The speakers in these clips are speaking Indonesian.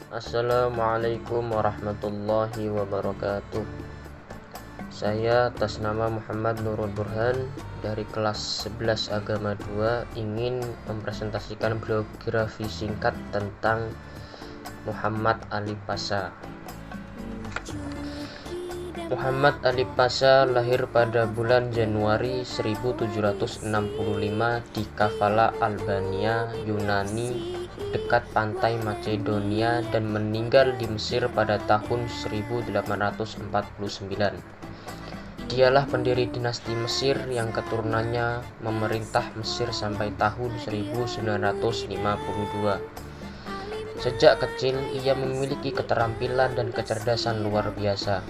Assalamualaikum warahmatullahi wabarakatuh. Saya atas nama Muhammad Nurul Burhan dari kelas 11 Agama 2 ingin mempresentasikan biografi singkat tentang Muhammad Ali Pasha. Muhammad Ali Pasha lahir pada bulan Januari 1765 di Kavala, Albania, Yunani, dekat pantai Macedonia, dan meninggal di Mesir pada tahun 1849. Dialah pendiri dinasti Mesir yang keturunannya memerintah Mesir sampai tahun 1952. Sejak kecil ia memiliki keterampilan dan kecerdasan luar biasa.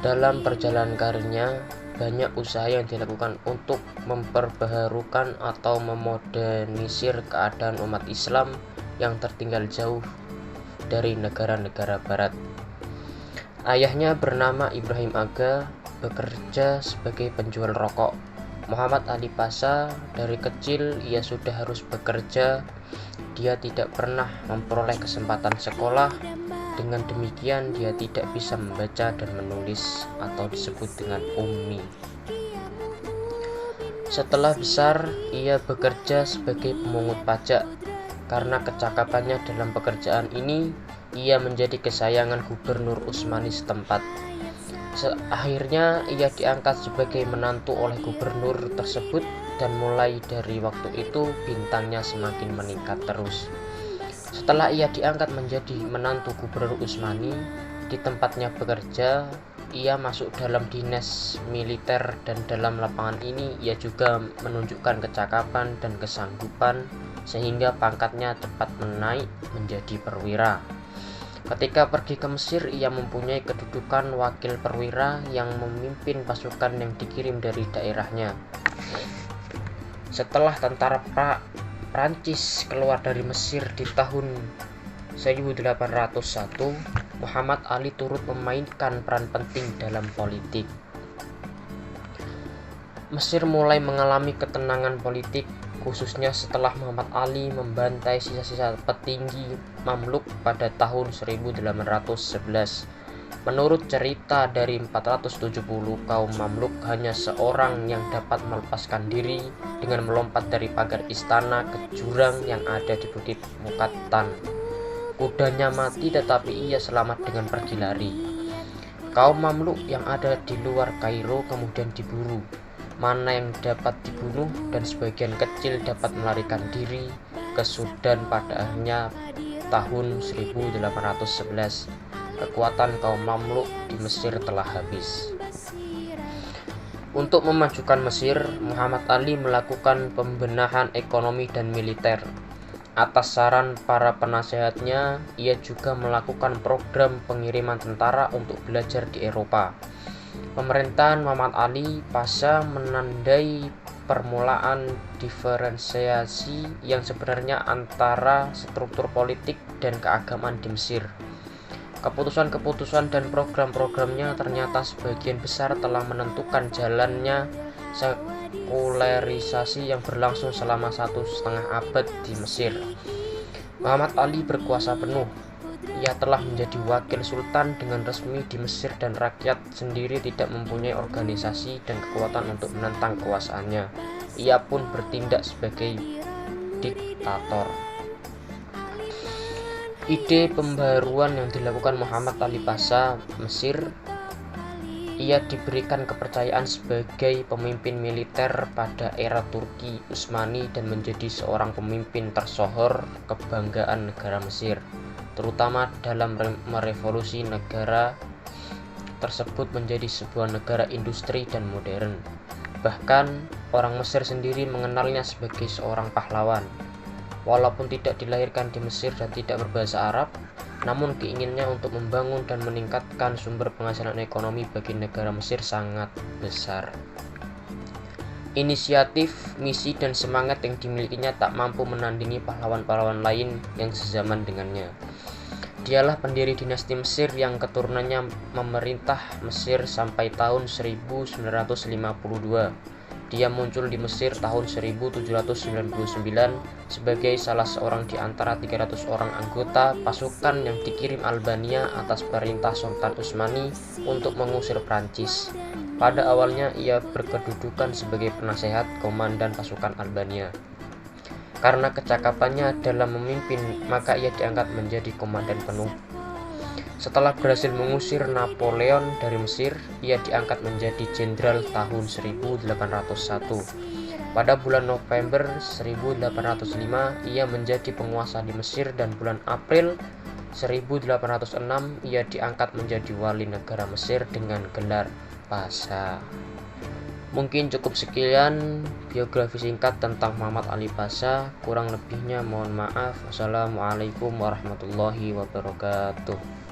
Dalam perjalanan karirnya, banyak usaha yang dilakukan untuk memperbaharukan atau memodernisir keadaan umat Islam yang tertinggal jauh dari negara-negara barat. Ayahnya bernama Ibrahim Aga, bekerja sebagai penjual rokok. Muhammad Ali Pasha dari kecil ia sudah harus bekerja. Dia tidak pernah memperoleh kesempatan sekolah. Dengan demikian dia tidak bisa membaca dan menulis atau disebut dengan ummi. Setelah besar, ia bekerja sebagai pemungut pajak. Karena kecakapannya dalam pekerjaan ini, ia menjadi kesayangan Gubernur Utsmani setempat. Akhirnya ia diangkat sebagai menantu oleh gubernur tersebut, dan mulai dari waktu itu bintangnya semakin meningkat terus. Setelah ia diangkat menjadi menantu Gubernur Utsmani di tempatnya bekerja, ia masuk dalam dinas militer, dan dalam lapangan ini ia juga menunjukkan kecakapan dan kesanggupan sehingga pangkatnya cepat menaik menjadi perwira. Ketika pergi ke Mesir, ia mempunyai kedudukan wakil perwira yang memimpin pasukan yang dikirim dari daerahnya. Setelah tentara Prancis keluar dari Mesir di tahun 1801, Muhammad Ali turut memainkan peran penting dalam politik. Mesir mulai mengalami ketenangan politik, khususnya setelah Muhammad Ali membantai sisa-sisa petinggi Mamluk pada tahun 1811. Menurut cerita, dari 470 kaum Mamluk, hanya seorang yang dapat melepaskan diri dengan melompat dari pagar istana ke jurang yang ada di Bukit Mukattan. Kudanya mati tetapi ia selamat dengan pergi lari. Kaum Mamluk yang ada di luar Kairo kemudian diburu. Mana yang dapat dibunuh dan sebagian kecil dapat melarikan diri ke Sudan. Pada akhirnya tahun 1811. Kekuatan kaum Mamluk di Mesir telah habis. Untuk memajukan Mesir, Muhammad Ali melakukan pembenahan ekonomi dan militer. Atas saran para penasehatnya, ia juga melakukan program pengiriman tentara untuk belajar di Eropa. Pemerintahan Muhammad Ali Pasha menandai permulaan diferensiasi yang sebenarnya antara struktur politik dan keagamaan di Mesir. Keputusan-keputusan dan program-programnya ternyata sebagian besar telah menentukan jalannya sekulerisasi yang berlangsung selama 1,5 abad di Mesir. Muhammad Ali berkuasa penuh. Ia telah menjadi wakil sultan dengan resmi di Mesir, dan rakyat sendiri tidak mempunyai organisasi dan kekuatan untuk menentang kekuasaannya. Ia pun bertindak sebagai diktator. Ide pembaruan yang dilakukan Muhammad Ali Pasha Mesir, ia diberikan kepercayaan sebagai pemimpin militer pada era Turki Utsmani dan menjadi seorang pemimpin tersohor kebanggaan negara Mesir, terutama dalam merevolusi negara tersebut menjadi sebuah negara industri dan modern. Bahkan orang Mesir sendiri mengenalnya sebagai seorang pahlawan. Walaupun tidak dilahirkan di Mesir dan tidak berbahasa Arab, namun keinginannya untuk membangun dan meningkatkan sumber penghasilan ekonomi bagi negara Mesir sangat besar. Inisiatif, misi, dan semangat yang dimilikinya tak mampu menandingi pahlawan-pahlawan lain yang sezaman dengannya. Dialah pendiri dinasti Mesir yang keturunannya memerintah Mesir sampai tahun 1952. Dia muncul di Mesir tahun 1799 sebagai salah seorang di antara 300 orang anggota pasukan yang dikirim Albania atas perintah Sultan Utsmani untuk mengusir Prancis. Pada awalnya ia berkedudukan sebagai penasehat komandan pasukan Albania. Karena kecakapannya dalam memimpin, maka ia diangkat menjadi komandan penuh. Setelah berhasil mengusir Napoleon dari Mesir, ia diangkat menjadi jenderal tahun 1801. Pada bulan November 1805, ia menjadi penguasa di Mesir dan bulan April 1806 ia diangkat menjadi wali negara Mesir dengan gelar Pasha. Mungkin cukup sekian biografi singkat tentang Muhammad Ali Pasha. Kurang lebihnya mohon maaf. Wassalamualaikum warahmatullahi wabarakatuh.